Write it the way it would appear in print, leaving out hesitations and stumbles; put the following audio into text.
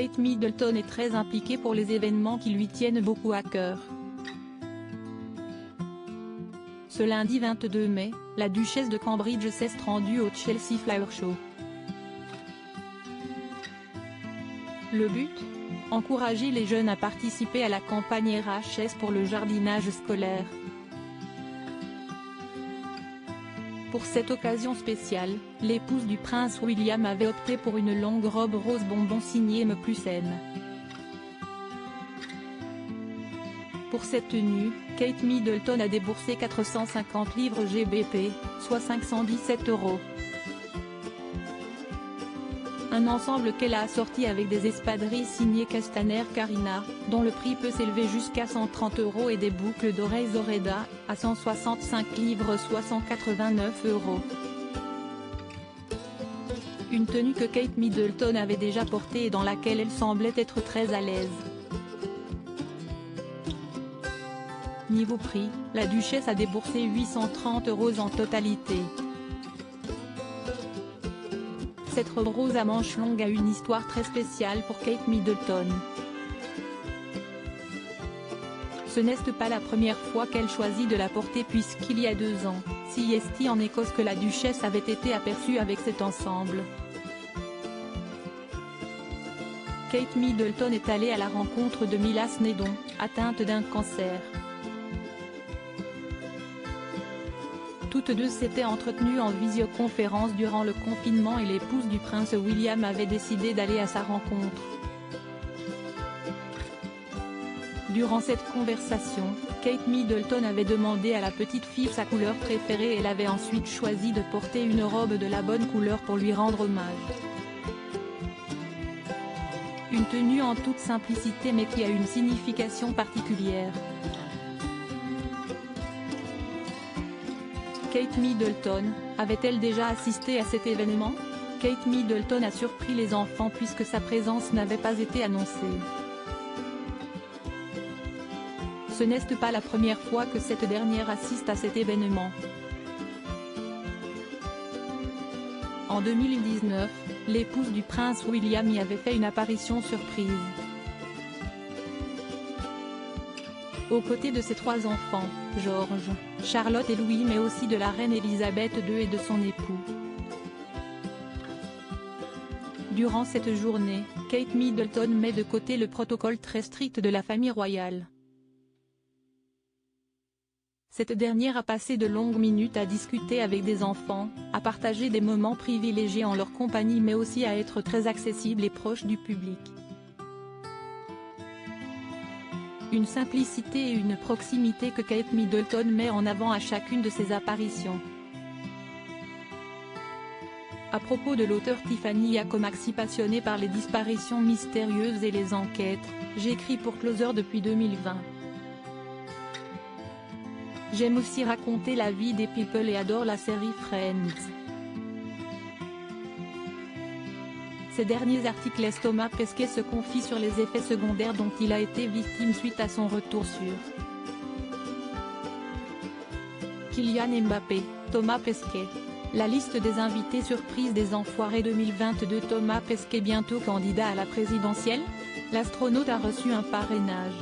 Kate Middleton est très impliquée pour les événements qui lui tiennent beaucoup à cœur. Ce lundi 22 mai, la duchesse de Cambridge s'est rendue au Chelsea Flower Show. Le but ? Encourager les jeunes à participer à la campagne RHS pour le jardinage scolaire. Pour cette occasion spéciale, l'épouse du prince William avait opté pour une longue robe rose bonbon signée M. +N. Pour cette tenue, Kate Middleton a déboursé 450 livres GBP, soit 517 €. Un ensemble qu'elle a assorti avec des espadrilles signées Castaner Carina, dont le prix peut s'élever jusqu'à 130 € et des boucles d'oreilles Zoreda, à 165 livres soit 189 €. Une tenue que Kate Middleton avait déjà portée et dans laquelle elle semblait être très à l'aise. Niveau prix, la duchesse a déboursé 830 € en totalité. Cette robe rose à manches longues a une histoire très spéciale pour Kate Middleton. Ce n'est pas la première fois qu'elle choisit de la porter puisqu'il y a 2 ans, c'est en Écosse que la duchesse avait été aperçue avec cet ensemble. Kate Middleton est allée à la rencontre de Mila Snedon, atteinte d'un cancer. Toutes deux s'étaient entretenues en visioconférence durant le confinement et l'épouse du prince William avait décidé d'aller à sa rencontre. Durant cette conversation, Kate Middleton avait demandé à la petite fille sa couleur préférée et elle avait ensuite choisi de porter une robe de la bonne couleur pour lui rendre hommage. Une tenue en toute simplicité mais qui a une signification particulière. Kate Middleton, avait-elle déjà assisté à cet événement ? Kate Middleton a surpris les enfants puisque sa présence n'avait pas été annoncée. Ce n'est pas la première fois que cette dernière assiste à cet événement. En 2019, l'épouse du prince William y avait fait une apparition surprise. Aux côtés de ses 3 enfants, George, Charlotte et Louis mais aussi de la reine Elisabeth II et de son époux. Durant cette journée, Kate Middleton met de côté le protocole très strict de la famille royale. Cette dernière a passé de longues minutes à discuter avec des enfants, à partager des moments privilégiés en leur compagnie mais aussi à être très accessible et proche du public. Une simplicité et une proximité que Kate Middleton met en avant à chacune de ses apparitions. À propos de l'auteur Tiffany Yacomaxi passionnée par les disparitions mystérieuses et les enquêtes, j'écris pour Closer depuis 2020. J'aime aussi raconter la vie des people et adore la série Friends. Ces derniers articles laissent Thomas Pesquet se confie sur les effets secondaires dont il a été victime suite à son retour sur Kylian Mbappé, Thomas Pesquet. La liste des invités surprises des Enfoirés 2022. Thomas Pesquet bientôt candidat à la présidentielle ? L'astronaute a reçu un parrainage.